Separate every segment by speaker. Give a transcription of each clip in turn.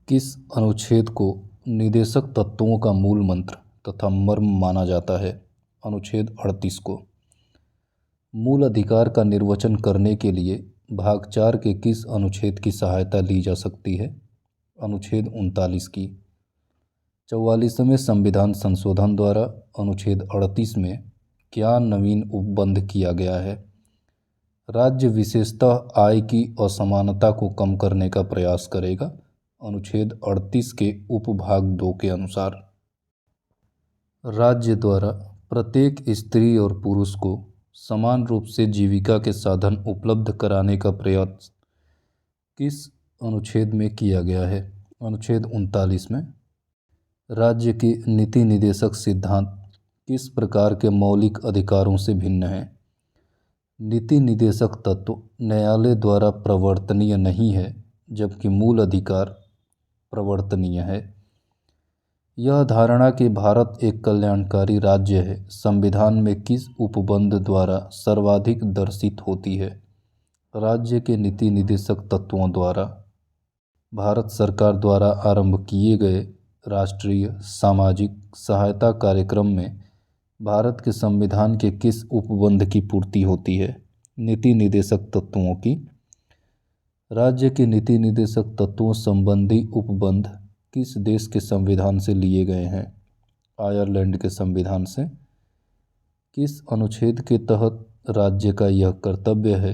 Speaker 1: किस अनुच्छेद को निदेशक तत्वों का मूल मंत्र तथा मर्म माना जाता है? अनुच्छेद 38 को। मूल अधिकार का निर्वचन करने के लिए भाग 4 के किस अनुच्छेद की सहायता ली जा सकती है? अनुच्छेद 39 की। 44वें संविधान संशोधन द्वारा अनुच्छेद 38 में क्या नवीन उपबंध किया गया है? राज्य विशेषतः आय की असमानता को कम करने का प्रयास करेगा। अनुच्छेद 38 के उपभाग 2 के अनुसार राज्य द्वारा प्रत्येक स्त्री और पुरुष को समान रूप से जीविका के साधन उपलब्ध कराने का प्रयास किस अनुच्छेद में किया गया है? अनुच्छेद 39 में। राज्य के नीति निदेशक सिद्धांत किस प्रकार के मौलिक अधिकारों से भिन्न है? नीति निदेशक तत्व न्यायालय द्वारा प्रवर्तनीय नहीं है, जबकि मूल अधिकार प्रवर्तनीय है। यह धारणा कि भारत एक कल्याणकारी राज्य है संविधान में किस उपबंध द्वारा सर्वाधिक दर्शित होती है? राज्य के नीति निदेशक तत्वों द्वारा भारत सरकार द्वारा आरंभ किए गए राष्ट्रीय सामाजिक सहायता कार्यक्रम में भारत के संविधान के किस उपबंध की पूर्ति होती है? नीति निदेशक तत्वों की। राज्य के नीति निदेशक तत्वों संबंधी उपबंध किस देश के संविधान से लिए गए हैं? आयरलैंड के संविधान से। किस अनुच्छेद के तहत राज्य का यह कर्तव्य है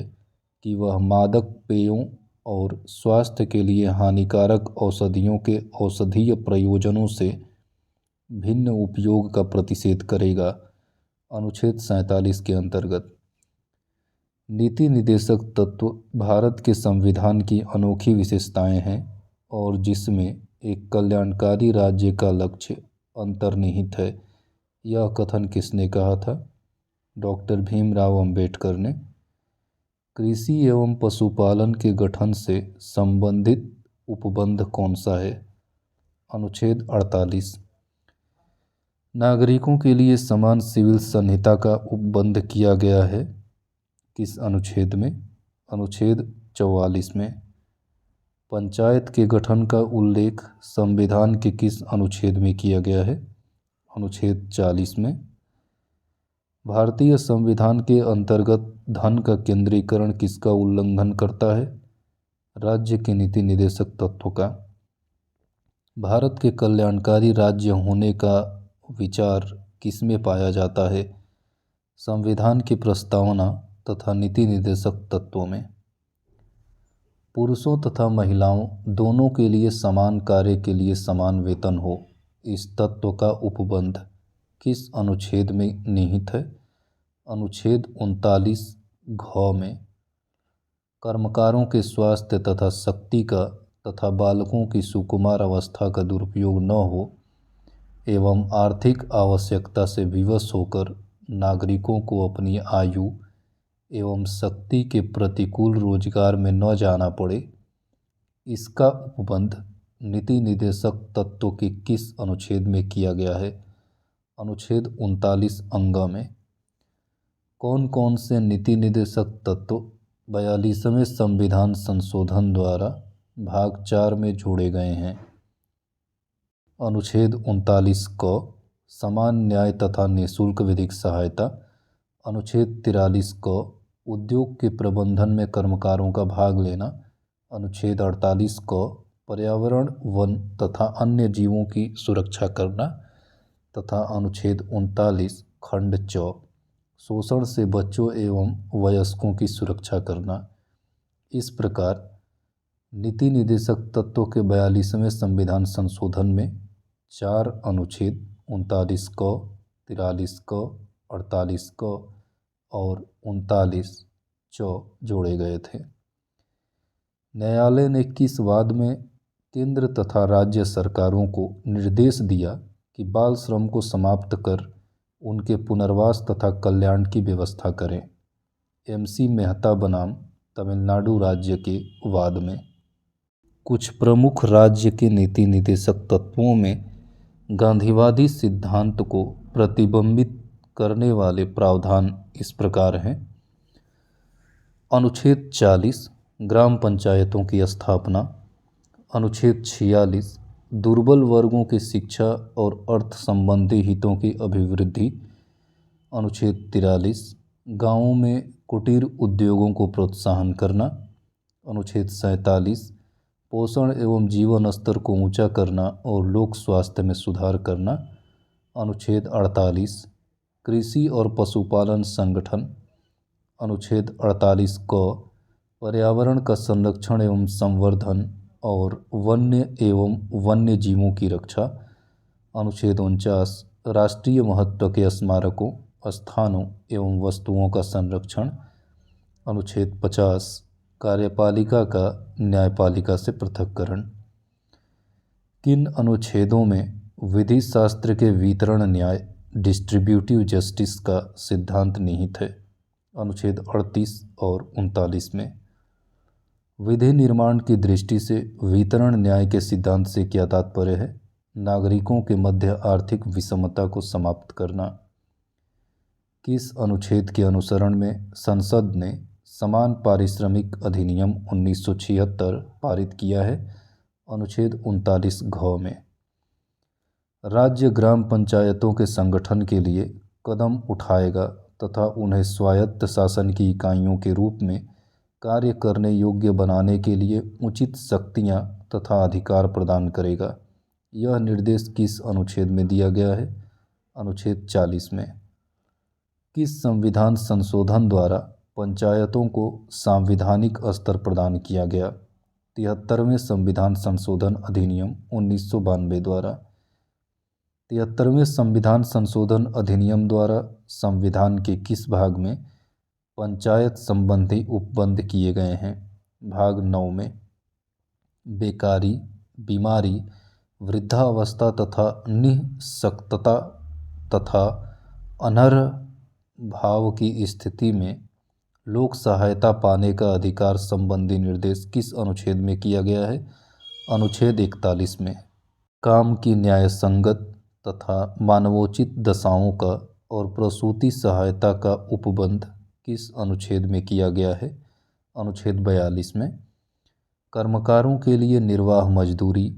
Speaker 1: कि वह मादक पेयों और स्वास्थ्य के लिए हानिकारक औषधियों के औषधीय प्रयोजनों से भिन्न उपयोग का प्रतिषेध करेगा? अनुच्छेद 47 के अंतर्गत। नीति निदेशक तत्व भारत के संविधान की अनोखी विशेषताएं हैं और जिसमें एक कल्याणकारी राज्य का लक्ष्य अंतर्निहित है। यह कथन किसने कहा था? डॉक्टर भीमराव अंबेडकर ने। कृषि एवं पशुपालन के गठन से संबंधित उपबंध कौन सा है? अनुच्छेद 48। नागरिकों के लिए समान सिविल संहिता का उपबंध किया गया है किस अनुच्छेद में? अनुच्छेद 44 में। पंचायत के गठन का उल्लेख संविधान के किस अनुच्छेद में किया गया है? अनुच्छेद 40 में। भारतीय संविधान के अंतर्गत धन का केंद्रीकरण किसका उल्लंघन करता है? राज्य के नीति निदेशक तत्व का। भारत के कल्याणकारी राज्य होने का विचार किसमें पाया जाता है? संविधान की प्रस्तावना तथा नीति निदेशक तत्वों में। पुरुषों तथा महिलाओं दोनों के लिए समान कार्य के लिए समान वेतन हो, इस तत्व का उपबंध किस अनुच्छेद में निहित है? अनुच्छेद 39 घ में। कर्मकारों के स्वास्थ्य तथा शक्ति का तथा बालकों की सुकुमार अवस्था का दुरुपयोग न हो एवं आर्थिक आवश्यकता से विवश होकर नागरिकों को अपनी आयु एवं शक्ति के प्रतिकूल रोजगार में न जाना पड़े, इसका उपबंध नीति निदेशक तत्व के किस अनुच्छेद में किया गया है? अनुच्छेद 39 अंग में। कौन कौन से नीति निदेशक तत्व 42वें संविधान संशोधन द्वारा भाग 4 में जोड़े गए हैं? अनुच्छेद 39 क समान न्याय तथा निःशुल्क विधिक सहायता। अनुच्छेद 43 क उद्योग के प्रबंधन में कर्मकारों का भाग लेना। अनुच्छेद 48 क पर्यावरण वन तथा अन्य जीवों की सुरक्षा करना तथा अनुच्छेद 39 खंड च शोषण से बच्चों एवं वयस्कों की सुरक्षा करना। इस प्रकार नीति निदेशक तत्व के 42वें संविधान संशोधन में 4 अनुच्छेद 39 क, 43 क, 48 क और 39 च जोड़े गए थे। न्यायालय ने किस वाद में केंद्र तथा राज्य सरकारों को निर्देश दिया कि बाल श्रम को समाप्त कर उनके पुनर्वास तथा कल्याण की व्यवस्था करें? MC मेहता बनाम तमिलनाडु राज्य के वाद में। कुछ प्रमुख राज्य के नीति निदेशक तत्वों में गांधीवादी सिद्धांत को प्रतिबिंबित करने वाले प्रावधान इस प्रकार हैं। अनुच्छेद 40 ग्राम पंचायतों की स्थापना। अनुच्छेद 46 दुर्बल वर्गों की शिक्षा और अर्थ संबंधी हितों की अभिवृद्धि। अनुच्छेद 43 गांवों में कुटीर उद्योगों को प्रोत्साहन करना। अनुच्छेद 47 पोषण एवं जीवन स्तर को ऊंचा करना और लोक स्वास्थ्य में सुधार करना। अनुच्छेद 48 कृषि और पशुपालन संगठन। अनुच्छेद 48 क पर्यावरण का संरक्षण एवं संवर्धन और वन्य एवं वन्य जीवों की रक्षा। अनुच्छेद 49 राष्ट्रीय महत्व के स्मारकों, स्थानों एवं वस्तुओं का संरक्षण। अनुच्छेद 50 कार्यपालिका का न्यायपालिका से पृथक्करण। किन अनुच्छेदों में विधि शास्त्र के वितरण न्याय डिस्ट्रीब्यूटिव जस्टिस का सिद्धांत निहित है? अनुच्छेद 38 और 39 में। विधि निर्माण की दृष्टि से वितरण न्याय के सिद्धांत से क्या तात्पर्य है? नागरिकों के मध्य आर्थिक विषमता को समाप्त करना। किस अनुच्छेद के अनुसरण में संसद ने समान पारिश्रमिक अधिनियम 1976 पारित किया है? अनुच्छेद 39 घ में। राज्य ग्राम पंचायतों के संगठन के लिए कदम उठाएगा तथा उन्हें स्वायत्त शासन की इकाइयों के रूप में कार्य करने योग्य बनाने के लिए उचित शक्तियां तथा अधिकार प्रदान करेगा। यह निर्देश किस अनुच्छेद में दिया गया है? अनुच्छेद 40 में। किस संविधान संशोधन द्वारा पंचायतों को सांविधानिक स्तर प्रदान किया गया? 73वें संविधान संशोधन अधिनियम 1992 द्वारा। 73वें संविधान संशोधन अधिनियम द्वारा संविधान के किस भाग में पंचायत संबंधी उपबंध किए गए हैं? भाग 9 में। बेकारी, बीमारी, वृद्धावस्था तथा निःशक्तता तथा अनर्ह भाव की स्थिति में लोक सहायता पाने का अधिकार संबंधी निर्देश किस अनुच्छेद में किया गया है? अनुच्छेद 41 में। काम की न्याय संगत तथा मानवोचित दशाओं का और प्रसूति सहायता का उपबंध किस अनुच्छेद में किया गया है? अनुच्छेद 42 में। कर्मकारों के लिए निर्वाह मजदूरी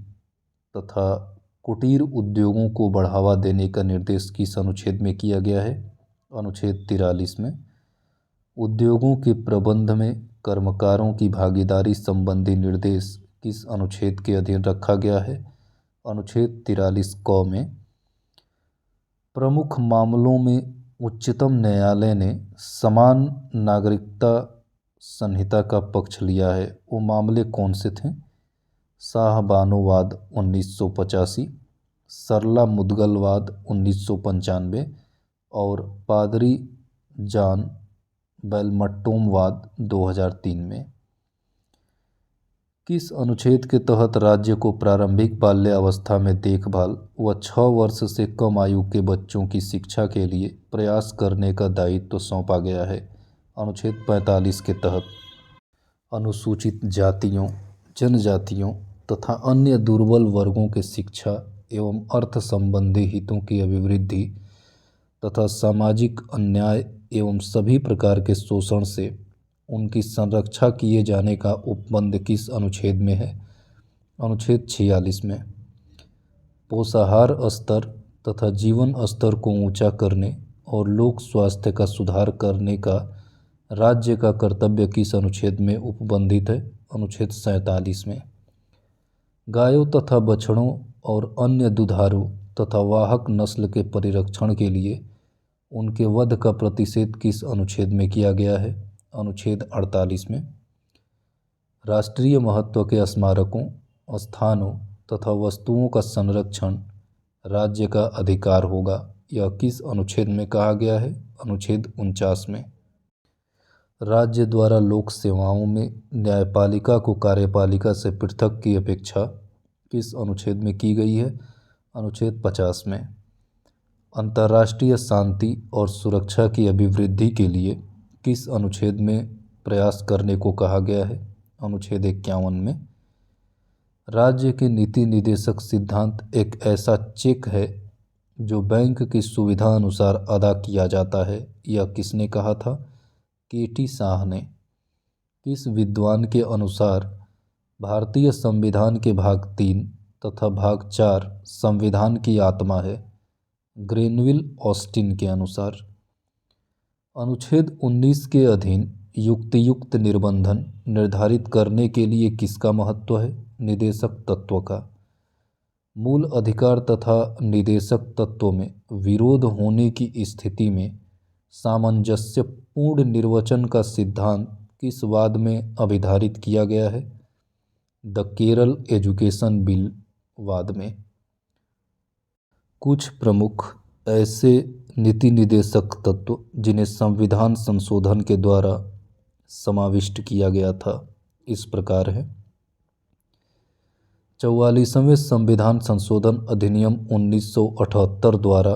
Speaker 1: तथा कुटीर उद्योगों को बढ़ावा देने का निर्देश किस अनुच्छेद में किया गया है? अनुच्छेद 43 में। उद्योगों के प्रबंध में कर्मकारों की भागीदारी संबंधी निर्देश किस अनुच्छेद के अधीन रखा गया है? अनुच्छेद 43 क में। प्रमुख मामलों में उच्चतम न्यायालय ने समान नागरिकता संहिता का पक्ष लिया है, वो मामले कौन से थे? शाहबानोवाद 1985, सरला मुदगलवाद 1995 और पादरी जॉन बेलमट्टोमवाद 2003 में। किस अनुच्छेद के तहत राज्य को प्रारंभिक बाल्यावस्था में देखभाल व 6 वर्ष से कम आयु के बच्चों की शिक्षा के लिए प्रयास करने का दायित्व सौंपा गया है? अनुच्छेद 45 के तहत। अनुसूचित जातियों, जनजातियों तथा अन्य दुर्बल वर्गों के शिक्षा एवं अर्थ संबंधी हितों की अभिवृद्धि तथा सामाजिक अन्याय एवं सभी प्रकार के शोषण से उनकी संरक्षा किए जाने का उपबंध किस अनुच्छेद में है? अनुच्छेद 46 में। पोषाहार स्तर तथा जीवन स्तर को ऊंचा करने और लोक स्वास्थ्य का सुधार करने का राज्य का कर्तव्य किस अनुच्छेद में उपबंधित है? अनुच्छेद 47 में। गायों तथा बछड़ों और अन्य दुधारू तथा वाहक नस्ल के परिरक्षण के लिए उनके वध का प्रतिषेध किस अनुच्छेद में किया गया है? अनुच्छेद 48 में। राष्ट्रीय महत्व के स्मारकों, स्थानों तथा वस्तुओं का संरक्षण राज्य का अधिकार होगा, यह किस अनुच्छेद में कहा गया है? अनुच्छेद 49 में। राज्य द्वारा लोक सेवाओं में न्यायपालिका को कार्यपालिका से पृथक की अपेक्षा किस अनुच्छेद में की गई है? अनुच्छेद 50 में। अंतर्राष्ट्रीय शांति और सुरक्षा की अभिवृद्धि के लिए किस अनुच्छेद में प्रयास करने को कहा गया है? अनुच्छेद 51 में। राज्य के नीति निदेशक सिद्धांत एक ऐसा चेक है जो बैंक की सुविधा अनुसार अदा किया जाता है, यह किसने कहा था? के टी शाह ने। किस विद्वान के अनुसार भारतीय संविधान के भाग 3 तथा भाग 4 संविधान की आत्मा है। ग्रेनविल ऑस्टिन के अनुसार अनुच्छेद 19 के अधीन युक्तियुक्त निर्बंधन निर्धारित करने के लिए किसका महत्व है? निदेशक तत्व का। मूल अधिकार तथा निदेशक तत्वों में विरोध होने की स्थिति में सामंजस्यपूर्ण निर्वचन का सिद्धांत किस वाद में अभिधारित किया गया है? द केरल एजुकेशन बिल वाद में। कुछ प्रमुख ऐसे नीति निदेशक तत्व जिन्हें संविधान संशोधन के द्वारा समाविष्ट किया गया था इस प्रकार है। 44वें संविधान संशोधन अधिनियम 1978 द्वारा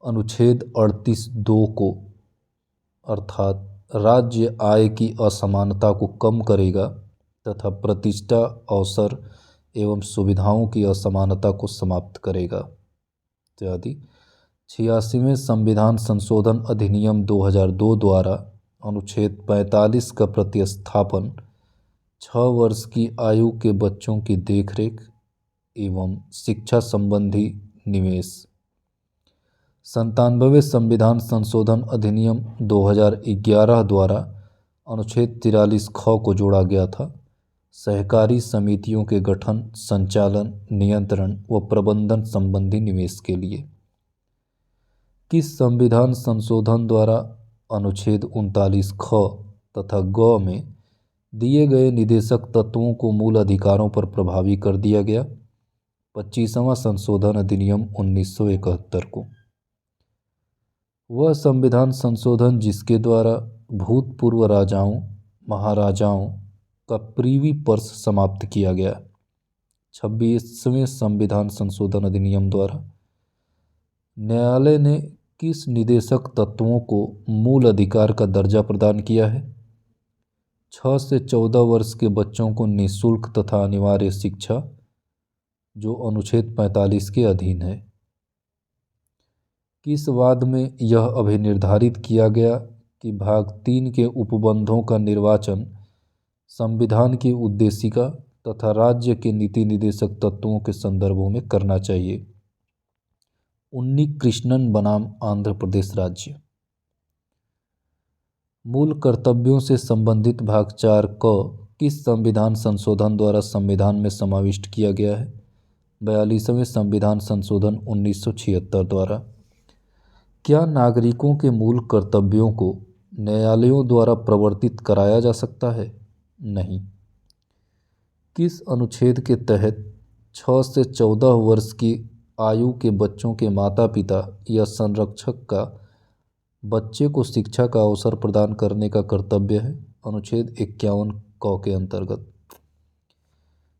Speaker 1: अनुच्छेद 38(2) को अर्थात राज्य आय की असमानता को कम करेगा तथा प्रतिष्ठा, अवसर एवं सुविधाओं की असमानता को समाप्त करेगा इत्यादि। 86वें संविधान संशोधन अधिनियम 2002 द्वारा अनुच्छेद 45 का प्रतिस्थापन 6 वर्ष की आयु के बच्चों की देखरेख एवं शिक्षा संबंधी निवेश। 97वें संविधान संशोधन अधिनियम 2011 द्वारा अनुच्छेद 43 ख को जोड़ा गया था। सहकारी समितियों के गठन, संचालन, नियंत्रण व प्रबंधन संबंधी निवेश के लिए। किस संविधान संशोधन द्वारा अनुच्छेद 39 ख तथा ग में दिए गए निदेशक तत्वों को मूल अधिकारों पर प्रभावी कर दिया गया? 25वां संशोधन अधिनियम 1971 को। वह संविधान संशोधन जिसके द्वारा भूतपूर्व राजाओं, महाराजाओं का प्रीवी पर्स समाप्त किया गया। 26वें संविधान संशोधन अधिनियम द्वारा न्यायालय ने किस निदेशक तत्वों को मूल अधिकार का दर्जा प्रदान किया है? 6 से 14 वर्ष के बच्चों को निःशुल्क तथा अनिवार्य शिक्षा, जो अनुच्छेद 45 के अधीन है। किस वाद में यह अभिनिर्धारित किया गया कि भाग 3 के उपबंधों का निर्वाचन संविधान की उद्देशिका तथा राज्य के नीति निदेशक तत्वों के संदर्भों में करना चाहिए? उन्नी कृष्णन बनाम आंध्र प्रदेश राज्य। मूल कर्तव्यों से संबंधित भाग 4 क किस संविधान संशोधन द्वारा संविधान में समाविष्ट किया गया है? 42वें संविधान संशोधन 1976 द्वारा। क्या नागरिकों के मूल कर्तव्यों को न्यायालयों द्वारा प्रवर्तित कराया जा सकता है? नहीं। किस अनुच्छेद के तहत 6 से 14 वर्ष की आयु के बच्चों के माता पिता या संरक्षक का बच्चे को शिक्षा का अवसर प्रदान करने का कर्तव्य है? अनुच्छेद 51 क के अंतर्गत।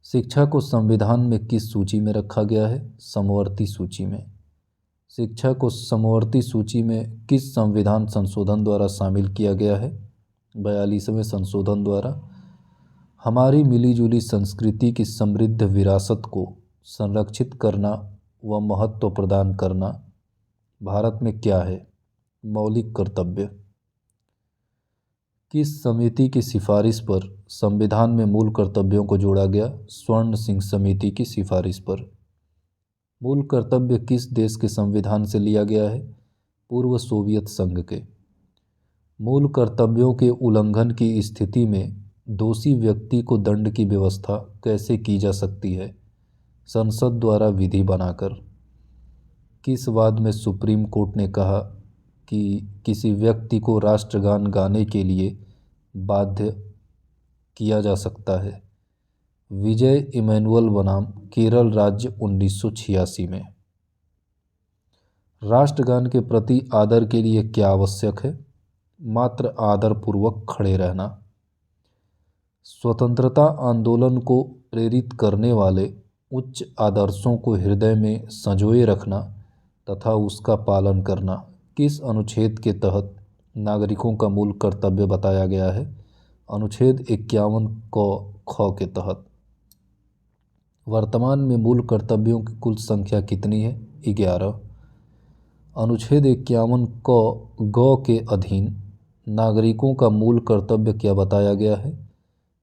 Speaker 1: शिक्षा को संविधान में किस सूची में रखा गया है? समवर्ती सूची में। शिक्षा को समवर्ती सूची में किस संविधान संशोधन द्वारा शामिल किया गया है? 42वें संशोधन द्वारा। हमारी मिलीजुली संस्कृति की समृद्ध विरासत को संरक्षित करना व महत्व प्रदान करना भारत में क्या है? मौलिक कर्तव्य। किस समिति की सिफारिश पर संविधान में मूल कर्तव्यों को जोड़ा गया? स्वर्ण सिंह समिति की सिफारिश पर। मूल कर्तव्य किस देश के संविधान से लिया गया है? पूर्व सोवियत संघ के। मूल कर्तव्यों के उल्लंघन की स्थिति में दोषी व्यक्ति को दंड की व्यवस्था कैसे की जा सकती है? संसद द्वारा विधि बनाकर। किस वाद में सुप्रीम कोर्ट ने कहा कि किसी व्यक्ति को राष्ट्रगान गाने के लिए बाध्य किया जा सकता है? विजय इमैनुअल बनाम केरल राज्य 1986 में। राष्ट्रगान के प्रति आदर के लिए क्या आवश्यक है? मात्र आदरपूर्वक खड़े रहना। स्वतंत्रता आंदोलन को प्रेरित करने वाले उच्च आदर्शों को हृदय में संजोए रखना तथा उसका पालन करना किस अनुच्छेद के तहत नागरिकों का मूल कर्तव्य बताया गया है? अनुच्छेद 51 क ख के तहत। वर्तमान में मूल कर्तव्यों की कुल संख्या कितनी है? 11। अनुच्छेद 51 क ग के अधीन नागरिकों का मूल कर्तव्य क्या बताया गया है?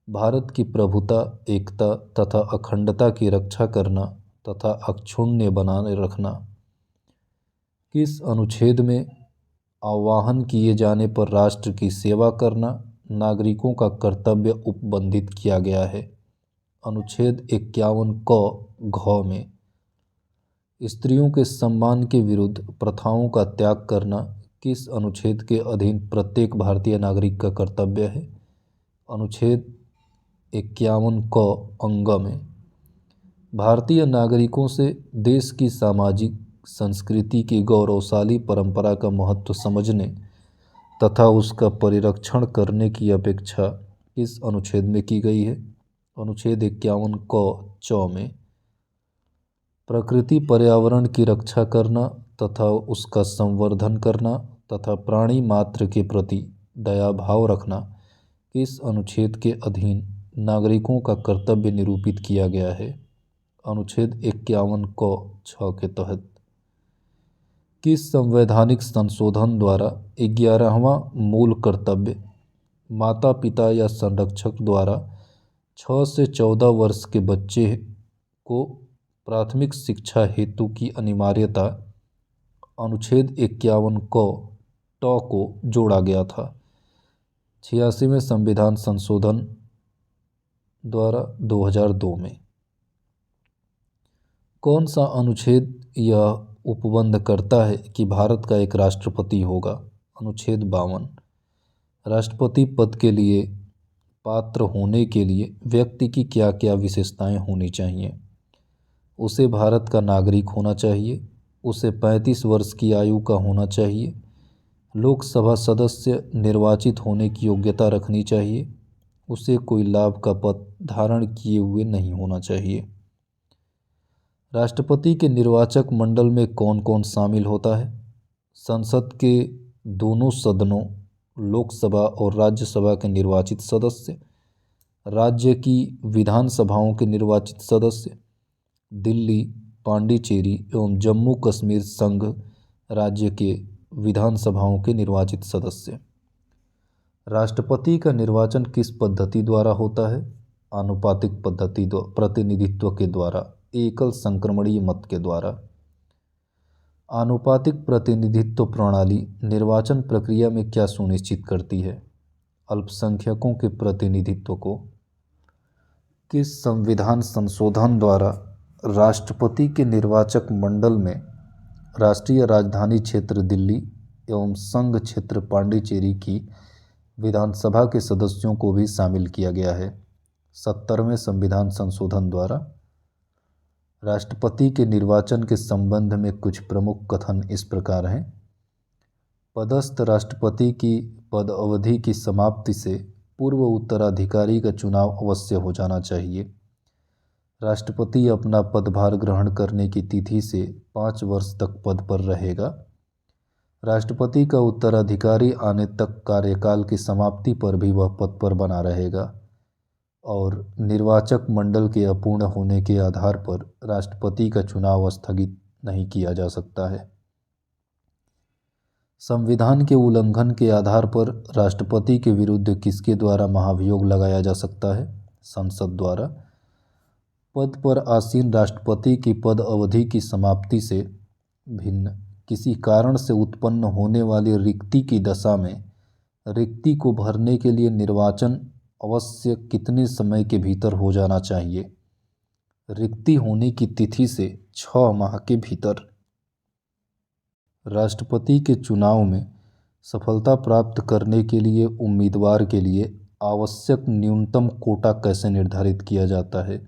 Speaker 1: भारत की प्रभुता, एकता तथा अखंडता की रक्षा करना तथा अक्षुण्ण बनाए रखना। किस अनुच्छेद में आह्वान किए जाने पर राष्ट्र की सेवा करना नागरिकों का कर्तव्य उपबंधित किया गया है? अनुच्छेद 51 क घ में। स्त्रियों के सम्मान के विरुद्ध प्रथाओं का त्याग करना किस अनुच्छेद के अधीन प्रत्येक भारतीय नागरिक का कर्तव्य है? अनुच्छेद 51 क अंग में। भारतीय नागरिकों से देश की सामाजिक संस्कृति की गौरवशाली परंपरा का महत्व समझने तथा उसका परिरक्षण करने की अपेक्षा किस अनुच्छेद में की गई है? अनुच्छेद 51 क च में। प्रकृति पर्यावरण की रक्षा करना तथा उसका संवर्धन करना तथा प्राणी मात्र के प्रति दया भाव रखना किस अनुच्छेद के अधीन नागरिकों का कर्तव्य निरूपित किया गया है? अनुच्छेद 51 क छ के तहत। किस संवैधानिक संशोधन द्वारा 11वां मूल कर्तव्य माता पिता या संरक्षक द्वारा 6 से 14 वर्ष के बच्चे को प्राथमिक शिक्षा हेतु की अनिवार्यता अनुच्छेद 51 क ट को जोड़ा गया था? 86वें संविधान संशोधन द्वारा 2002 में। कौन सा अनुच्छेद यह उपबंध करता है कि भारत का एक राष्ट्रपति होगा? अनुच्छेद 52। राष्ट्रपति पद के लिए पात्र होने के लिए व्यक्ति की क्या क्या विशेषताएं होनी चाहिए? उसे भारत का नागरिक होना चाहिए, उसे 35 वर्ष की आयु का होना चाहिए, लोकसभा सदस्य निर्वाचित होने की योग्यता रखनी चाहिए, उसे कोई लाभ का पद धारण किए हुए नहीं होना चाहिए। राष्ट्रपति के निर्वाचक मंडल में कौन कौन शामिल होता है? संसद के दोनों सदनों लोकसभा और राज्यसभा के निर्वाचित सदस्य, राज्य की विधानसभाओं के निर्वाचित सदस्य, दिल्ली, पांडिचेरी एवं जम्मू कश्मीर संघ राज्य के विधानसभाओं के निर्वाचित सदस्य। राष्ट्रपति का निर्वाचन किस पद्धति द्वारा होता है? आनुपातिक पद्धति प्रतिनिधित्व के द्वारा, एकल संक्रमणीय मत के द्वारा। आनुपातिक प्रतिनिधित्व प्रणाली निर्वाचन प्रक्रिया में क्या सुनिश्चित करती है? अल्पसंख्यकों के प्रतिनिधित्व को। किस संविधान संशोधन द्वारा राष्ट्रपति के निर्वाचक मंडल में राष्ट्रीय राजधानी क्षेत्र दिल्ली एवं संघ क्षेत्र पांडिचेरी की विधानसभा के सदस्यों को भी शामिल किया गया है? 70वें संविधान संशोधन द्वारा। राष्ट्रपति के निर्वाचन के संबंध में कुछ प्रमुख कथन इस प्रकार हैं। पदस्थ राष्ट्रपति की पद अवधि की समाप्ति से पूर्व उत्तराधिकारी का चुनाव अवश्य हो जाना चाहिए। राष्ट्रपति अपना पदभार ग्रहण करने की तिथि से 5 वर्ष तक पद पर रहेगा। राष्ट्रपति का उत्तराधिकारी आने तक कार्यकाल की समाप्ति पर भी वह पद पर बना रहेगा और निर्वाचक मंडल के अपूर्ण होने के आधार पर राष्ट्रपति का चुनाव स्थगित नहीं किया जा सकता है। संविधान के उल्लंघन के आधार पर राष्ट्रपति के विरुद्ध किसके द्वारा महाभियोग लगाया जा सकता है? संसद द्वारा। पद पर आसीन राष्ट्रपति की पद अवधि की समाप्ति से भिन्न किसी कारण से उत्पन्न होने वाली रिक्ति की दशा में रिक्ति को भरने के लिए निर्वाचन अवश्य कितने समय के भीतर हो जाना चाहिए? रिक्ति होने की तिथि से 6 माह के भीतर। राष्ट्रपति के चुनाव में सफलता प्राप्त करने के लिए उम्मीदवार के लिए आवश्यक न्यूनतम कोटा कैसे निर्धारित किया जाता है?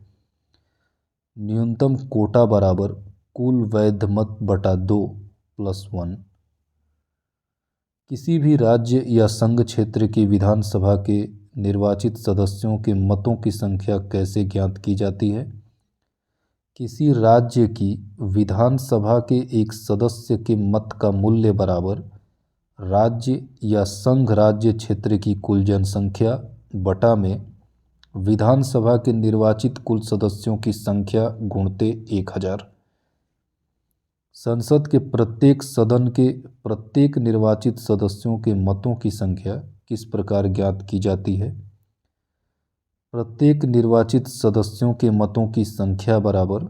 Speaker 1: न्यूनतम कोटा बराबर कुल वैध मत बटा 2+1। किसी भी राज्य या संघ क्षेत्र की विधानसभा के निर्वाचित सदस्यों के मतों की संख्या कैसे ज्ञात की जाती है? किसी राज्य की विधानसभा के एक सदस्य के मत का मूल्य बराबर राज्य या संघ राज्य क्षेत्र की कुल जनसंख्या बटा में विधानसभा के निर्वाचित कुल सदस्यों की संख्या गुणते 1000। संसद के प्रत्येक सदन के प्रत्येक निर्वाचित सदस्यों के मतों की संख्या किस प्रकार ज्ञात की जाती है? प्रत्येक निर्वाचित सदस्यों के मतों की संख्या बराबर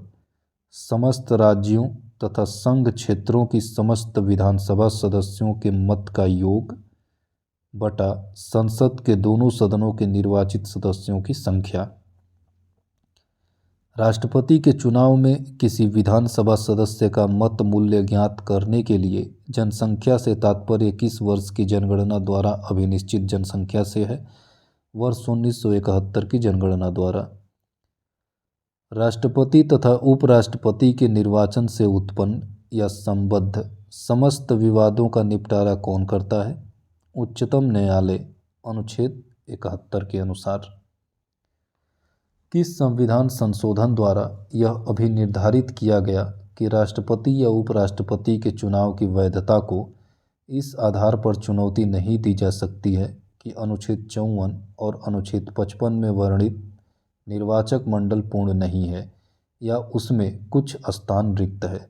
Speaker 1: समस्त राज्यों तथा संघ क्षेत्रों की समस्त विधानसभा सदस्यों के मत का योग बटा संसद के दोनों सदनों के निर्वाचित सदस्यों की संख्या। राष्ट्रपति के चुनाव में किसी विधानसभा सदस्य का मत मूल्य ज्ञात करने के लिए जनसंख्या से तात्पर्य किस वर्ष की जनगणना द्वारा अभिनिश्चित जनसंख्या से है? वर्ष 1971 की जनगणना द्वारा। राष्ट्रपति तथा उपराष्ट्रपति के निर्वाचन से उत्पन्न या संबद्ध समस्त विवादों का निपटारा कौन करता है? उच्चतम न्यायालय। अनुच्छेद 71 के अनुसार। किस संविधान संशोधन द्वारा यह अभिनिर्धारित किया गया कि राष्ट्रपति या उपराष्ट्रपति के चुनाव की वैधता को इस आधार पर चुनौती नहीं दी जा सकती है कि अनुच्छेद 54 और अनुच्छेद 55 में वर्णित निर्वाचक मंडल पूर्ण नहीं है या उसमें कुछ स्थान रिक्त है?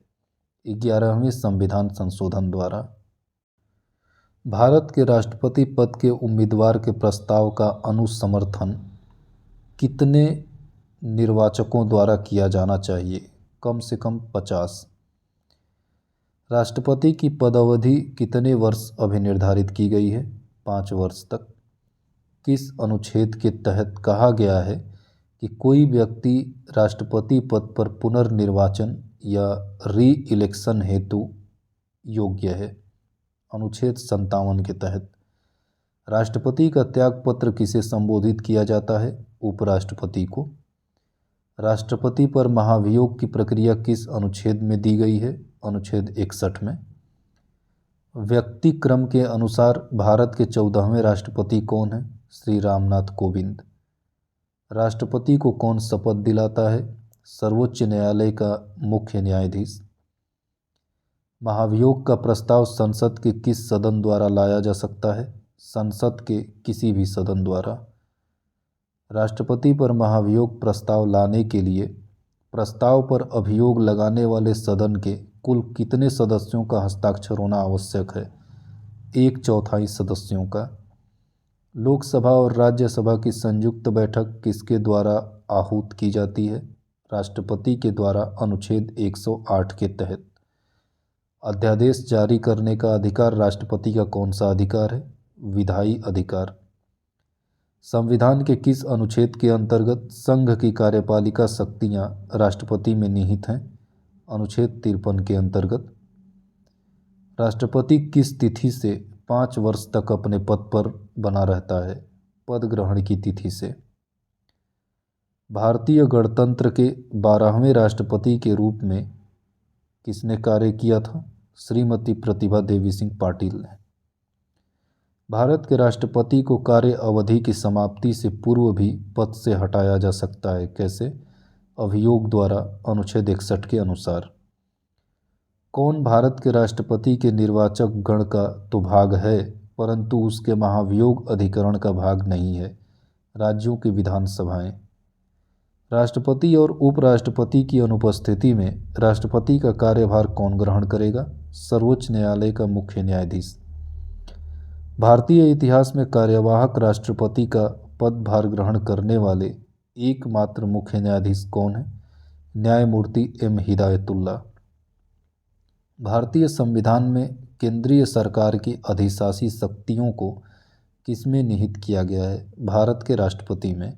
Speaker 1: 11वें संविधान संशोधन द्वारा। भारत के राष्ट्रपति पद के उम्मीदवार के प्रस्ताव का अनुसमर्थन कितने निर्वाचकों द्वारा किया जाना चाहिए? कम से कम 50। राष्ट्रपति की पदावधि कितने वर्ष अभिनिर्धारित की गई है? 5 वर्ष तक। किस अनुच्छेद के तहत कहा गया है कि कोई व्यक्ति राष्ट्रपति पद पर पुनर्निर्वाचन या री इलेक्शन हेतु योग्य है? अनुच्छेद 57 के तहत। राष्ट्रपति का त्यागपत्र किसे संबोधित किया जाता है? उपराष्ट्रपति को। राष्ट्रपति पर महाभियोग की प्रक्रिया किस अनुच्छेद में दी गई है? अनुच्छेद 61 में। व्यक्ति क्रम के अनुसार भारत के 14वें राष्ट्रपति कौन है? श्री रामनाथ कोविंद। राष्ट्रपति को कौन शपथ दिलाता है? सर्वोच्च न्यायालय का मुख्य न्यायाधीश। महाभियोग का प्रस्ताव संसद के किस सदन द्वारा लाया जा सकता है? संसद के किसी भी सदन द्वारा। राष्ट्रपति पर महाभियोग प्रस्ताव लाने के लिए प्रस्ताव पर अभियोग लगाने वाले सदन के कुल कितने सदस्यों का हस्ताक्षर होना आवश्यक है? 1/4 सदस्यों का। लोकसभा और राज्यसभा की संयुक्त बैठक किसके द्वारा आहूत की जाती है? राष्ट्रपति के द्वारा। अनुच्छेद 108 के तहत। अध्यादेश जारी करने का अधिकार राष्ट्रपति का कौन सा अधिकार है? विधायी अधिकार। संविधान के किस अनुच्छेद के अंतर्गत संघ की कार्यपालिका शक्तियां राष्ट्रपति में निहित हैं? अनुच्छेद 53 के अंतर्गत। राष्ट्रपति किस तिथि से 5 वर्ष तक अपने पद पर बना रहता है? पद ग्रहण की तिथि से। भारतीय गणतंत्र के 12वें राष्ट्रपति के रूप में किसने कार्य किया था? श्रीमती प्रतिभा देवी सिंह पाटिल ने। भारत के राष्ट्रपति को कार्य अवधि की समाप्ति से पूर्व भी पद से हटाया जा सकता है। कैसे? अभियोग द्वारा। अनुच्छेद 61 के अनुसार। कौन भारत के राष्ट्रपति के निर्वाचक गण का तो भाग है परंतु उसके महाभियोग अधिकरण का भाग नहीं है? राज्यों की विधानसभाएं। राष्ट्रपति और उपराष्ट्रपति की अनुपस्थिति में राष्ट्रपति का कार्यभार कौन ग्रहण करेगा? सर्वोच्च न्यायालय का मुख्य न्यायाधीश। भारतीय इतिहास में कार्यवाहक राष्ट्रपति का पदभार ग्रहण करने वाले एकमात्र मुख्य न्यायाधीश कौन है? न्यायमूर्ति एम हिदायतुल्ला। भारतीय संविधान में केंद्रीय सरकार की अधिशासी शक्तियों को किसमें निहित किया गया है? भारत के राष्ट्रपति में।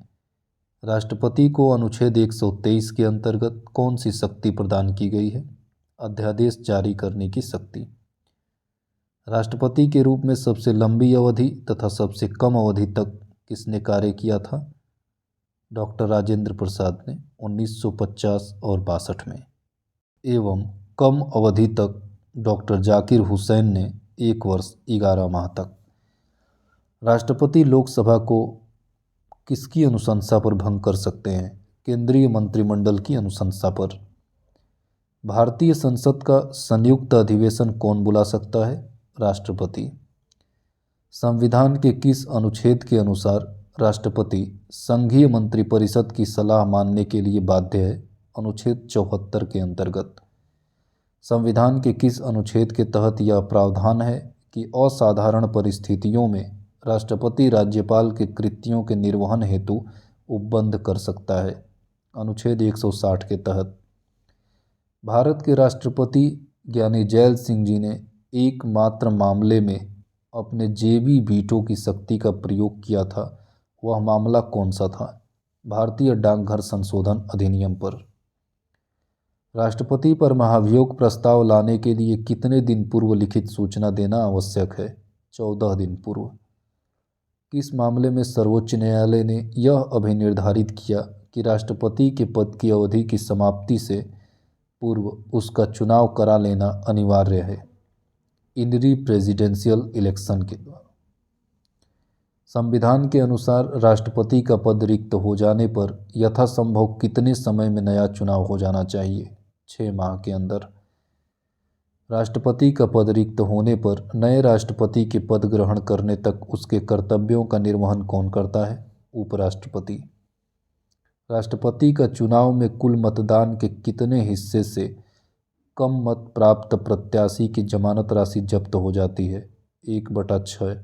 Speaker 1: राष्ट्रपति को अनुच्छेद 123 के अंतर्गत कौन सी शक्ति प्रदान की गई है? अध्यादेश जारी करने की शक्ति। राष्ट्रपति के रूप में सबसे लंबी अवधि तथा सबसे कम अवधि तक किसने कार्य किया था? डॉक्टर राजेंद्र प्रसाद ने 1950 और 62 में। एवं कम अवधि तक डॉक्टर जाकिर हुसैन ने 1 वर्ष 11 माह तक। राष्ट्रपति लोकसभा को किसकी अनुशंसा पर भंग कर सकते हैं? केंद्रीय मंत्रिमंडल की अनुशंसा पर। भारतीय संसद का संयुक्त अधिवेशन कौन बुला सकता है? राष्ट्रपति। संविधान के किस अनुच्छेद के अनुसार राष्ट्रपति संघीय मंत्रिपरिषद की सलाह मानने के लिए बाध्य है? अनुच्छेद 74 के अंतर्गत। संविधान के किस अनुच्छेद के तहत यह प्रावधान है कि असाधारण परिस्थितियों में राष्ट्रपति राज्यपाल के कृत्यों के निर्वहन हेतु उपबंध कर सकता है। अनुच्छेद 160 के तहत भारत के राष्ट्रपति ज्ञानी जैल सिंह जी ने एकमात्र मामले में अपने जेबी वीटो की शक्ति का प्रयोग किया था। वह मामला कौन सा था? भारतीय डाकघर संशोधन अधिनियम पर। राष्ट्रपति पर महाभियोग प्रस्ताव लाने के लिए कितने दिन पूर्व लिखित सूचना देना आवश्यक है? 14 दिन पूर्व। किस मामले में सर्वोच्च न्यायालय ने यह अभिनिर्धारित किया कि राष्ट्रपति के पद की अवधि की समाप्ति से पूर्व उसका चुनाव करा लेना अनिवार्य है? इंदिरा प्रेसिडेंशियल इलेक्शन के द्वारा। संविधान के अनुसार राष्ट्रपति का पद रिक्त हो जाने पर यथासंभव कितने समय में नया चुनाव हो जाना चाहिए? 6 माह के अंदर। राष्ट्रपति का पद रिक्त होने पर नए राष्ट्रपति के पद ग्रहण करने तक उसके कर्तव्यों का निर्वहन कौन करता है? उपराष्ट्रपति। राष्ट्रपति का चुनाव में कुल मतदान के कितने हिस्से से कम मत प्राप्त प्रत्याशी की जमानत राशि जब्त हो जाती है? 1/6।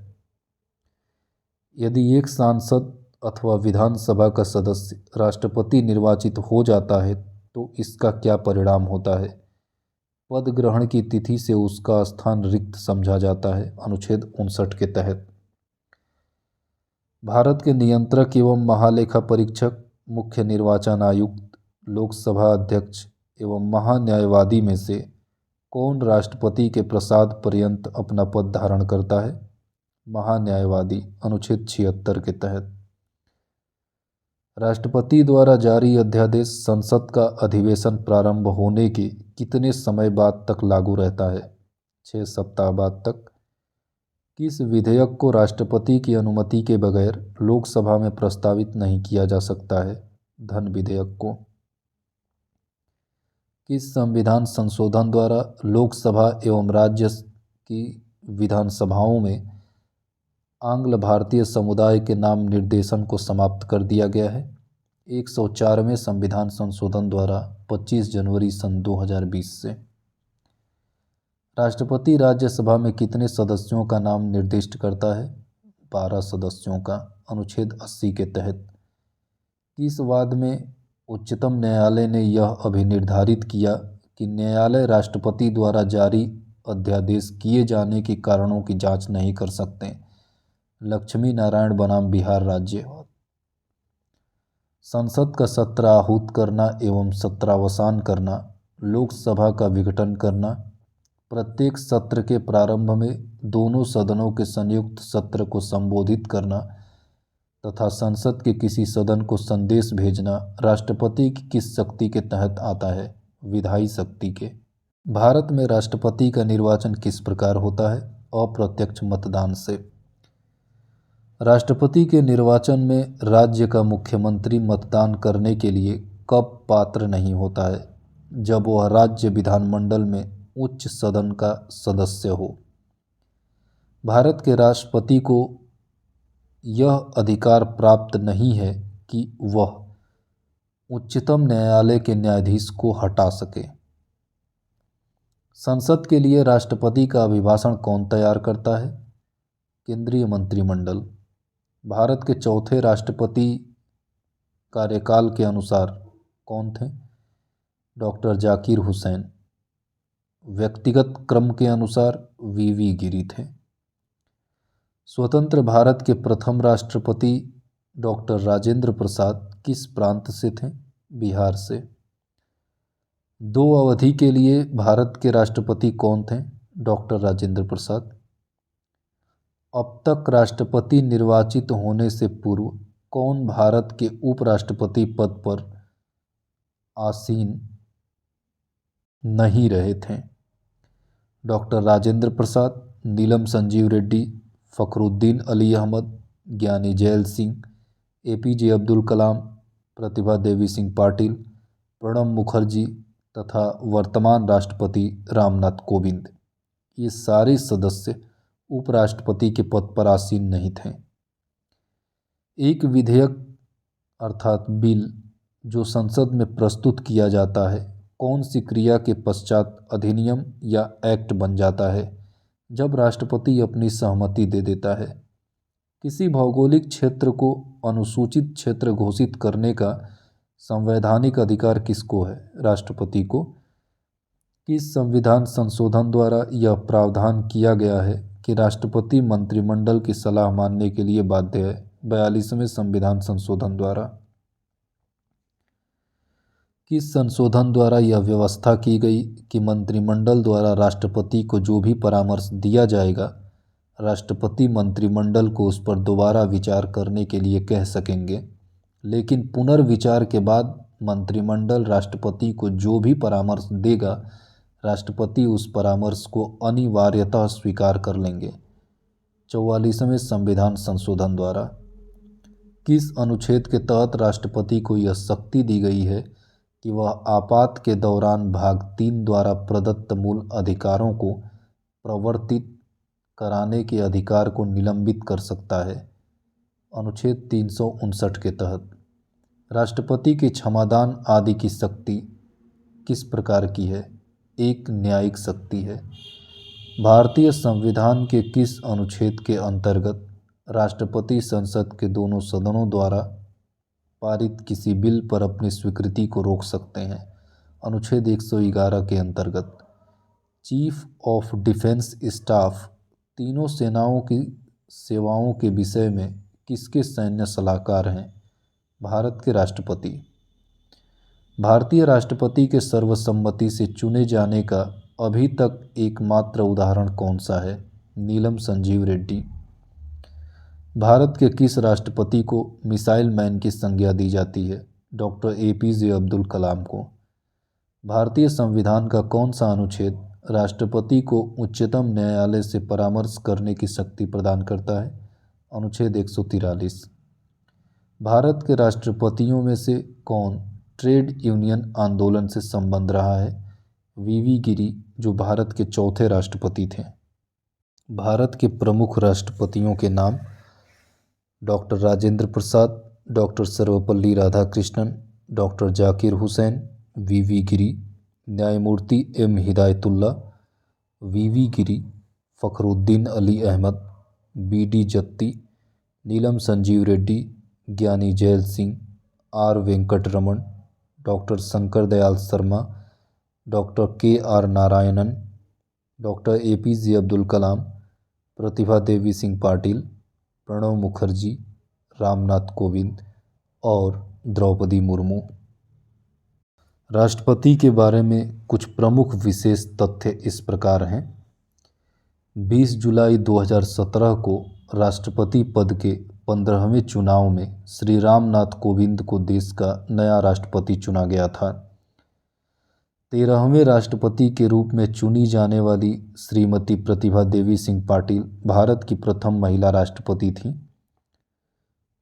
Speaker 1: यदि एक सांसद अथवा विधानसभा का सदस्य राष्ट्रपति निर्वाचित हो जाता है तो इसका क्या परिणाम होता है? पद ग्रहण की तिथि से उसका स्थान रिक्त समझा जाता है। अनुच्छेद 59 के तहत भारत के नियंत्रक एवं महालेखा परीक्षक, मुख्य निर्वाचन आयुक्त, लोकसभा अध्यक्ष एवं महान्यायवादी में से कौन राष्ट्रपति के प्रसाद पर्यंत अपना पद धारण करता है? महान्यायवादी। अनुच्छेद 76 के तहत राष्ट्रपति द्वारा जारी अध्यादेश संसद का अधिवेशन प्रारंभ होने के कितने समय बाद तक लागू रहता है? 6 सप्ताह बाद तक। किस विधेयक को राष्ट्रपति की अनुमति के बगैर लोकसभा में प्रस्तावित नहीं किया जा सकता है? धन विधेयक को। किस संविधान संशोधन द्वारा लोकसभा एवं राज्य की विधानसभाओं में आंग्ल भारतीय समुदाय के नाम निर्देशन को समाप्त कर दिया गया है? 104वें संविधान संशोधन द्वारा 25 जनवरी सन 2020 से। राष्ट्रपति राज्यसभा में कितने सदस्यों का नाम निर्दिष्ट करता है? 12 सदस्यों का। अनुच्छेद 80 के तहत किस वाद में उच्चतम न्यायालय ने यह अभिनिर्धारित किया कि न्यायालय राष्ट्रपति द्वारा जारी अध्यादेश किए जाने के कारणों की जांच नहीं कर सकते? लक्ष्मी नारायण बनाम बिहार राज्य। संसद का सत्र आहूत करना एवं सत्रावसान करना, लोकसभा का विघटन करना, प्रत्येक सत्र के प्रारंभ में दोनों सदनों के संयुक्त सत्र को संबोधित करना तथा संसद के किसी सदन को संदेश भेजना राष्ट्रपति की किस शक्ति के तहत आता है? विधायी शक्ति के। भारत में राष्ट्रपति का निर्वाचन किस प्रकार होता है? अप्रत्यक्ष मतदान से। राष्ट्रपति के निर्वाचन में राज्य का मुख्यमंत्री मतदान करने के लिए कब पात्र नहीं होता है? जब वह राज्य विधानमंडल में उच्च सदन का सदस्य हो। भारत के राष्ट्रपति को यह अधिकार प्राप्त नहीं है कि वह उच्चतम न्यायालय के न्यायाधीश को हटा सके। संसद के लिए राष्ट्रपति का अभिभाषण कौन तैयार करता है? केंद्रीय मंत्रिमंडल। भारत के चौथे राष्ट्रपति कार्यकाल के अनुसार कौन थे? डॉक्टर जाकिर हुसैन। व्यक्तिगत क्रम के अनुसार वीवी गिरी थे। स्वतंत्र भारत के प्रथम राष्ट्रपति डॉक्टर राजेंद्र प्रसाद किस प्रांत से थे? बिहार से। 2 अवधि के लिए भारत के राष्ट्रपति कौन थे? डॉक्टर राजेंद्र प्रसाद। अब तक राष्ट्रपति निर्वाचित होने से पूर्व कौन भारत के उपराष्ट्रपति पद पर आसीन नहीं रहे थे? डॉक्टर राजेंद्र प्रसाद, नीलम संजीव रेड्डी, फखरुद्दीन अली अहमद, ज्ञानी जैल सिंह, एपीजे अब्दुल कलाम, प्रतिभा देवी सिंह पाटिल, प्रणब मुखर्जी तथा वर्तमान राष्ट्रपति रामनाथ कोविंद। ये सारे सदस्य उपराष्ट्रपति के पद पर आसीन नहीं थे। एक विधेयक अर्थात बिल जो संसद में प्रस्तुत किया जाता है, कौन सी क्रिया के पश्चात अधिनियम या एक्ट बन जाता है? जब राष्ट्रपति अपनी सहमति दे देता है। किसी भौगोलिक क्षेत्र को अनुसूचित क्षेत्र घोषित करने का संवैधानिक अधिकार किसको है? राष्ट्रपति को। किस संविधान संशोधन द्वारा यह प्रावधान किया गया है कि राष्ट्रपति मंत्रिमंडल की सलाह मानने के लिए बाध्य है? 42वें संविधान संशोधन द्वारा। किस संशोधन द्वारा यह व्यवस्था की गई कि मंत्रिमंडल द्वारा राष्ट्रपति को जो भी परामर्श दिया जाएगा, राष्ट्रपति मंत्रिमंडल को उस पर दोबारा विचार करने के लिए कह सकेंगे, लेकिन पुनर्विचार के बाद मंत्रिमंडल राष्ट्रपति को जो भी परामर्श देगा, राष्ट्रपति उस परामर्श को अनिवार्यतः स्वीकार कर लेंगे। 44वें संविधान संशोधन द्वारा। किस अनुच्छेद के तहत राष्ट्रपति को यह शक्ति दी गई है कि वह आपात के दौरान भाग 3 द्वारा प्रदत्त मूल अधिकारों को प्रवर्तित कराने के अधिकार को निलंबित कर सकता है? अनुच्छेद 359 के तहत। राष्ट्रपति के क्षमादान आदि की शक्ति किस प्रकार की है? एक न्यायिक शक्ति है। भारतीय संविधान के किस अनुच्छेद के अंतर्गत राष्ट्रपति संसद के दोनों सदनों द्वारा पारित किसी बिल पर अपनी स्वीकृति को रोक सकते हैं? अनुच्छेद 111 के अंतर्गत। चीफ ऑफ डिफेंस स्टाफ तीनों सेनाओं की सेवाओं के विषय में किसके सैन्य सलाहकार हैं? भारत के राष्ट्रपति। भारतीय राष्ट्रपति के सर्वसम्मति से चुने जाने का अभी तक एकमात्र उदाहरण कौन सा है? नीलम संजीव रेड्डी। भारत के किस राष्ट्रपति को मिसाइल मैन की संज्ञा दी जाती है? डॉक्टर APJ अब्दुल कलाम को। भारतीय संविधान का कौन सा अनुच्छेद राष्ट्रपति को उच्चतम न्यायालय से परामर्श करने की शक्ति प्रदान करता है? अनुच्छेद 143। भारत के राष्ट्रपतियों में से कौन ट्रेड यूनियन आंदोलन से संबंध रहा है? VV गिरी, जो भारत के चौथे राष्ट्रपति थे। भारत के प्रमुख राष्ट्रपतियों के नाम: doctor Rajendra Prasad, doctor Sarvepalli Radhakrishnan, doctor Zakir Hussain, VV Giri. न्यायमूर्ति M हिदायतुल्ला, VV गिरी, फखरुद्दीन अली अहमद, BD जत्ती, नीलम Sanjiva Reddy, Giani Zail Singh, R Venkataraman, doctor Shankar Dayal Sharma, doctor KR Narayanan, doctor APJ Abdul Kalam, Pratibha Devi Singh Patil, Pranab Mukherjee, Ramnath Kovind और द्रौपदी मुर्मू। राष्ट्रपति के बारे में कुछ प्रमुख विशेष तथ्य इस प्रकार हैं। 20 जुलाई 2017 को राष्ट्रपति पद के 15वें चुनाव में श्री रामनाथ कोविंद को देश का नया राष्ट्रपति चुना गया था। 13वें राष्ट्रपति के रूप में चुनी जाने वाली श्रीमती प्रतिभा देवी सिंह पाटिल भारत की प्रथम महिला राष्ट्रपति थीं।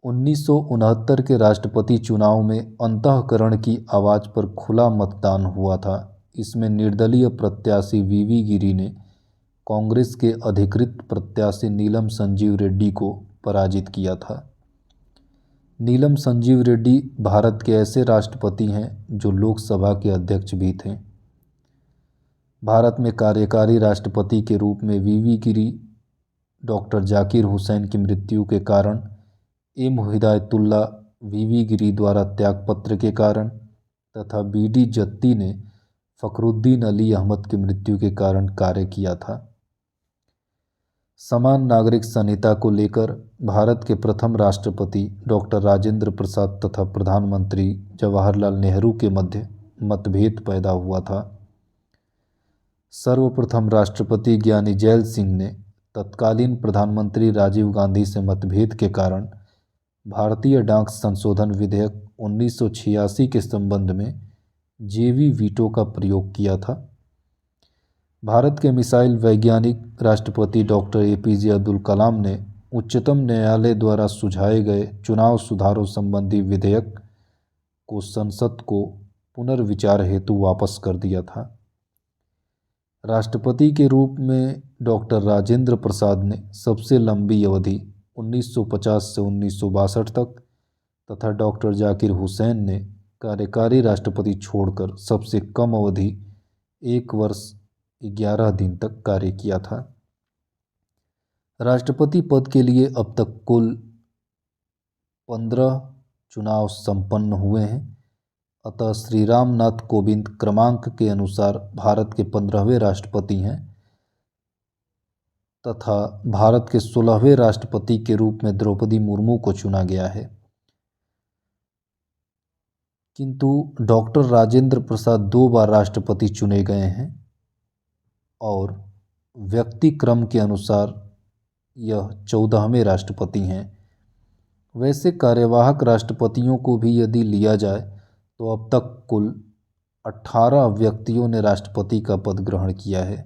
Speaker 1: 1969 के राष्ट्रपति चुनाव में अंतःकरण की आवाज़ पर खुला मतदान हुआ था। इसमें निर्दलीय प्रत्याशी VV गिरी ने कांग्रेस के अधिकृत प्रत्याशी नीलम संजीव रेड्डी को पराजित किया था। नीलम संजीव रेड्डी भारत के ऐसे राष्ट्रपति हैं जो लोकसभा के अध्यक्ष भी थे। भारत में कार्यकारी राष्ट्रपति के रूप में VV गिरी, डॉक्टर जाकिर हुसैन की मृत्यु के कारण, M हिदायतुल्ला, VV गिरी द्वारा त्यागपत्र के कारण तथा BD जत्ती ने फखरुद्दीन अली अहमद की मृत्यु के कारण कार्य किया था। समान नागरिक संहिता को लेकर भारत के प्रथम राष्ट्रपति डॉक्टर राजेंद्र प्रसाद तथा प्रधानमंत्री जवाहरलाल नेहरू के मध्य मतभेद पैदा हुआ था। सर्वप्रथम राष्ट्रपति ज्ञानी जैल सिंह ने तत्कालीन प्रधानमंत्री राजीव गांधी से मतभेद के कारण भारतीय डाक संशोधन विधेयक 1986 के संबंध में JV वीटो का प्रयोग किया था। भारत के मिसाइल वैज्ञानिक राष्ट्रपति डॉक्टर APJ अब्दुल कलाम ने उच्चतम न्यायालय द्वारा सुझाए गए चुनाव सुधारों संबंधी विधेयक को संसद को पुनर्विचार हेतु वापस कर दिया था। राष्ट्रपति के रूप में डॉक्टर राजेंद्र प्रसाद ने सबसे लंबी अवधि 1950 से 1962 तक तथा डॉक्टर जाकिर हुसैन ने कार्यकारी राष्ट्रपति छोड़कर सबसे कम अवधि 1 वर्ष 11 दिन तक कार्य किया था। राष्ट्रपति पद के लिए अब तक कुल 15 चुनाव संपन्न हुए हैं। अतः श्री रामनाथ कोविंद क्रमांक के अनुसार भारत के 15वें राष्ट्रपति हैं तथा भारत के 16वें राष्ट्रपति के रूप में द्रौपदी मुर्मू को चुना गया है। किंतु डॉक्टर राजेंद्र प्रसाद 2 बार राष्ट्रपति चुने गए हैं और व्यक्ति क्रम के अनुसार यह 14वें राष्ट्रपति हैं। वैसे कार्यवाहक राष्ट्रपतियों को भी यदि लिया जाए तो अब तक कुल 18 व्यक्तियों ने राष्ट्रपति का पद ग्रहण किया है।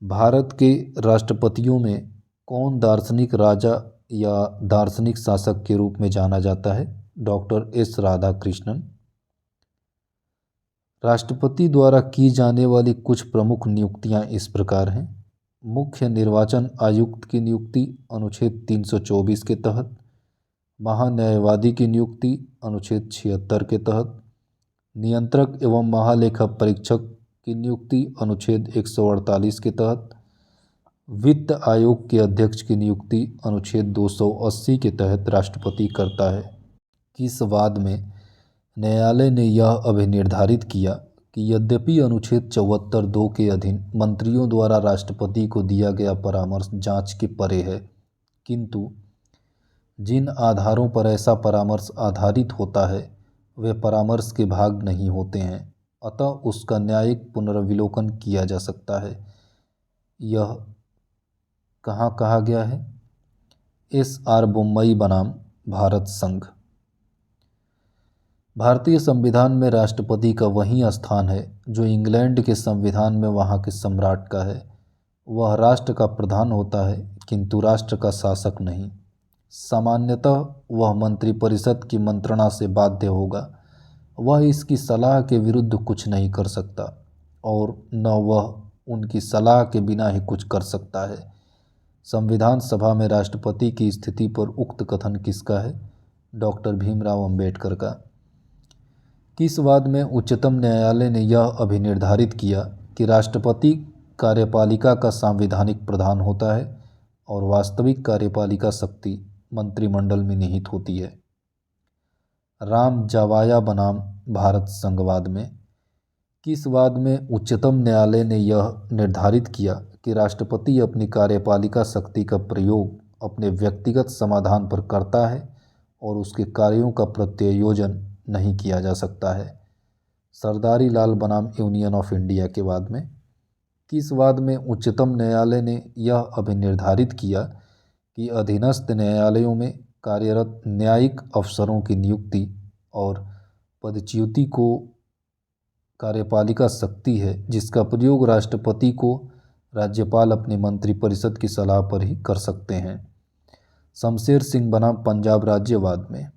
Speaker 1: भारत के राष्ट्रपतियों में कौन दार्शनिक राजा या दार्शनिक शासक के रूप में जाना जाता है? Doctor S Radhakrishnan. राष्ट्रपति द्वारा की जाने वाली कुछ प्रमुख नियुक्तियां इस प्रकार हैं। मुख्य निर्वाचन आयुक्त की नियुक्ति अनुच्छेद 324 के तहत, महान्यायवादी की नियुक्ति अनुच्छेद 76 के तहत, नियंत्रक एवं महालेखा परीक्षक की नियुक्ति अनुच्छेद 148 के तहत, वित्त आयोग के अध्यक्ष की नियुक्ति अनुच्छेद 280 के तहत राष्ट्रपति करता है। किस वाद में न्यायालय ने यह अभिनिर्धारित किया कि यद्यपि अनुच्छेद 74(2) के अधीन मंत्रियों द्वारा राष्ट्रपति को दिया गया परामर्श जांच के परे है, किंतु जिन आधारों पर ऐसा परामर्श आधारित होता है वे परामर्श के भाग नहीं होते हैं, अतः उसका न्यायिक पुनर्विलोकन किया जा सकता है। यह कहाँ कहा गया है? S.R. बोम्मई बनाम भारत संघ। भारतीय संविधान में राष्ट्रपति का वही स्थान है जो इंग्लैंड के संविधान में वहाँ के सम्राट का है। वह राष्ट्र का प्रधान होता है किंतु राष्ट्र का शासक नहीं। सामान्यतः वह मंत्रिपरिषद की मंत्रणा से बाध्य होगा। वह इसकी सलाह के विरुद्ध कुछ नहीं कर सकता और न वह उनकी सलाह के बिना ही कुछ कर सकता है। संविधान सभा में राष्ट्रपति की स्थिति पर उक्त कथन किसका है? डॉक्टर भीमराव अंबेडकर का। किस वाद में उच्चतम न्यायालय ने यह अभिनिर्धारित किया कि राष्ट्रपति कार्यपालिका का सांविधानिक प्रधान होता है और वास्तविक कार्यपालिका शक्ति मंत्रिमंडल में निहित होती है? राम जावाया बनाम भारत संघवाद में। किस वाद में उच्चतम न्यायालय ने यह निर्धारित किया कि राष्ट्रपति अपनी कार्यपालिका शक्ति का प्रयोग अपने व्यक्तिगत समाधान पर करता है और उसके कार्यों का प्रत्यायोजन नहीं किया जा सकता है? सरदारी लाल बनाम यूनियन ऑफ इंडिया के वाद में। किस वाद में उच्चतम न्यायालय ने यह अभिनिर्धारित किया कि अधीनस्थ न्यायालयों में कार्यरत न्यायिक अफसरों की नियुक्ति और पदच्युति को कार्यपालिका शक्ति है जिसका प्रयोग राष्ट्रपति को राज्यपाल अपने मंत्रिपरिषद की सलाह पर ही कर सकते हैं? शमशेर सिंह बनाम पंजाब राज्यवाद में।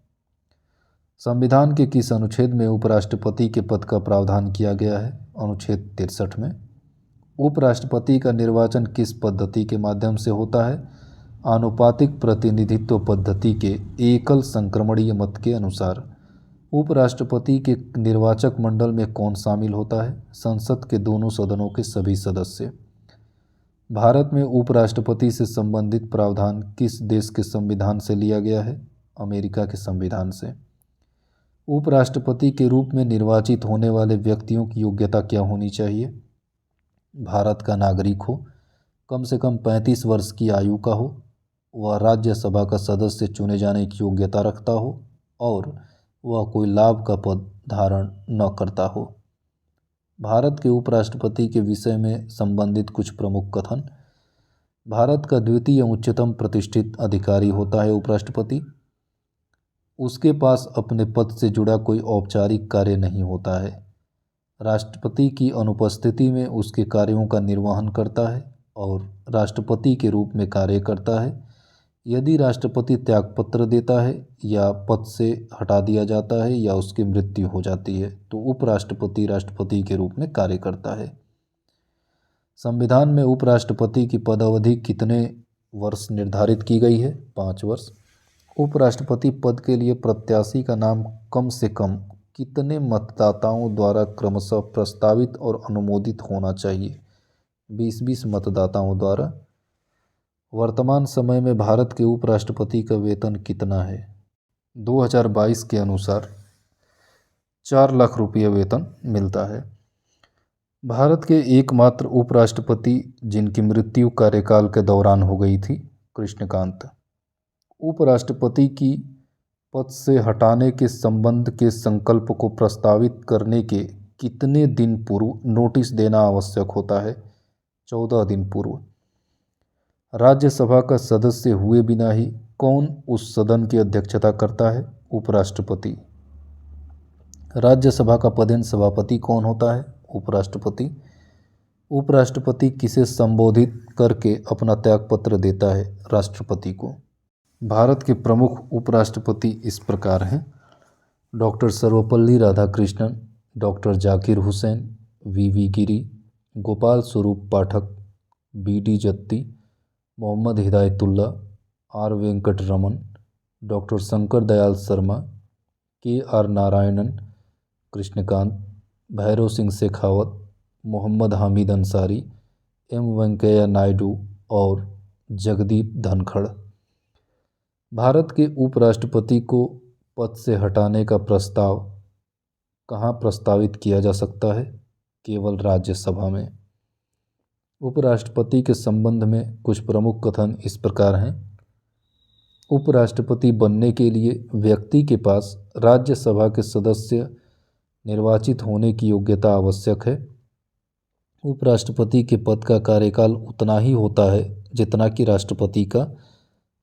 Speaker 1: संविधान के किस अनुच्छेद में उपराष्ट्रपति के पद का प्रावधान किया गया है? अनुच्छेद 63 में। उपराष्ट्रपति का निर्वाचन किस पद्धति के माध्यम से होता है? आनुपातिक प्रतिनिधित्व पद्धति के एकल संक्रमणीय मत के अनुसार। उपराष्ट्रपति के निर्वाचक मंडल में कौन शामिल होता है? संसद के दोनों सदनों के सभी सदस्य। भारत में उपराष्ट्रपति से संबंधित प्रावधान किस देश के संविधान से लिया गया है? अमेरिका के संविधान से। उपराष्ट्रपति के रूप में निर्वाचित होने वाले व्यक्तियों की योग्यता क्या होनी चाहिए? भारत का नागरिक हो, कम से कम 35 वर्ष की आयु का हो, वह राज्यसभा का सदस्य चुने जाने की योग्यता रखता हो और वह कोई लाभ का पद धारण न करता हो। भारत के उपराष्ट्रपति के विषय में संबंधित कुछ प्रमुख कथन। भारत का द्वितीय उच्चतम प्रतिष्ठित अधिकारी होता है उपराष्ट्रपति। उसके पास अपने पद से जुड़ा कोई औपचारिक कार्य नहीं होता है। राष्ट्रपति की अनुपस्थिति में उसके कार्यों का निर्वहन करता है और राष्ट्रपति के रूप में कार्य करता है। यदि राष्ट्रपति त्यागपत्र देता है या पद से हटा दिया जाता है या उसकी मृत्यु हो जाती है तो उपराष्ट्रपति राष्ट्रपति के रूप में कार्य करता है। संविधान में उपराष्ट्रपति की पदावधि कितने वर्ष निर्धारित की गई है? 5 वर्ष। उपराष्ट्रपति पद के लिए प्रत्याशी का नाम कम से कम कितने मतदाताओं द्वारा क्रमशः प्रस्तावित और अनुमोदित होना चाहिए? 20-20 मतदाताओं द्वारा। वर्तमान समय में भारत के उपराष्ट्रपति का वेतन कितना है? 2022 के अनुसार 4 लाख रुपये वेतन मिलता है। भारत के एकमात्र उपराष्ट्रपति जिनकी मृत्यु कार्यकाल के दौरान हो गई थी, कृष्णकांत। उपराष्ट्रपति की पद से हटाने के संबंध के संकल्प को प्रस्तावित करने के कितने दिन पूर्व नोटिस देना आवश्यक होता है? 14 दिन पूर्व। राज्यसभा का सदस्य हुए बिना ही कौन उस सदन की अध्यक्षता करता है? उपराष्ट्रपति। राज्यसभा का पदेन सभापति कौन होता है? उपराष्ट्रपति। उपराष्ट्रपति किसे संबोधित करके अपना त्यागपत्र देता है? राष्ट्रपति को। भारत के प्रमुख उपराष्ट्रपति इस प्रकार हैं: doctor Sarvepalli Radhakrishnan, doctor Zakir Hussain, V Giri, Gopal Swarup Pathak, B Jatti, Mohammad Hidayatullah, R Venkataraman, doctor Shankar Dayal Sharma, K Narayanan, Krishnakant, Bhairav Singh Shekhawat, Mohammad Hamid Ansari, Venkaiah Naidu और जगदीप धनखड़। भारत के उपराष्ट्रपति को पद से हटाने का प्रस्ताव कहाँ प्रस्तावित किया जा सकता है? केवल राज्यसभा में। उपराष्ट्रपति के संबंध में कुछ प्रमुख कथन इस प्रकार हैं: उपराष्ट्रपति बनने के लिए व्यक्ति के पास राज्यसभा के सदस्य निर्वाचित होने की योग्यता आवश्यक है। उपराष्ट्रपति के पद का कार्यकाल उतना ही होता है जितना कि राष्ट्रपति का,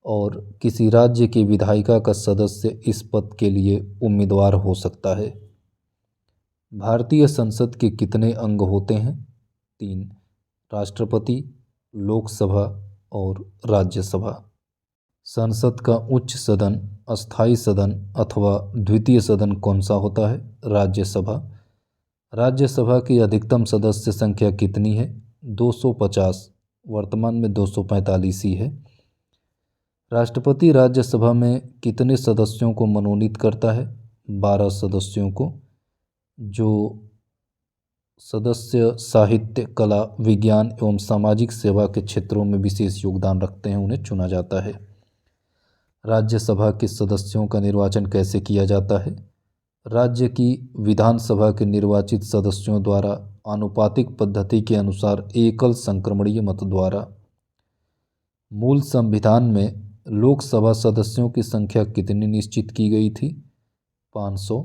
Speaker 1: और किसी राज्य के विधायिका का सदस्य इस पद के लिए उम्मीदवार हो सकता है। भारतीय संसद के कितने अंग होते हैं? 3। राष्ट्रपति, लोकसभा और राज्यसभा। संसद का उच्च सदन, अस्थायी सदन अथवा द्वितीय सदन कौन सा होता है? राज्यसभा। राज्यसभा की अधिकतम सदस्य संख्या कितनी है? 250। वर्तमान में 245 ही है। राष्ट्रपति राज्यसभा में कितने सदस्यों को मनोनीत करता है? 12 सदस्यों को, जो सदस्य साहित्य, कला, विज्ञान एवं सामाजिक सेवा के क्षेत्रों में विशेष योगदान रखते हैं, उन्हें चुना जाता है। राज्यसभा के सदस्यों का निर्वाचन कैसे किया जाता है? राज्य की विधानसभा के निर्वाचित सदस्यों द्वारा आनुपातिक पद्धति के अनुसार एकल संक्रमणीय मत द्वारा। मूल संविधान में लोकसभा सदस्यों की संख्या कितनी निश्चित की गई थी? 500।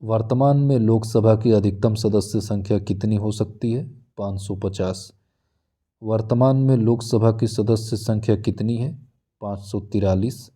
Speaker 1: वर्तमान में लोकसभा की अधिकतम सदस्य संख्या कितनी हो सकती है? 550। वर्तमान में लोकसभा की सदस्य संख्या कितनी है? 543।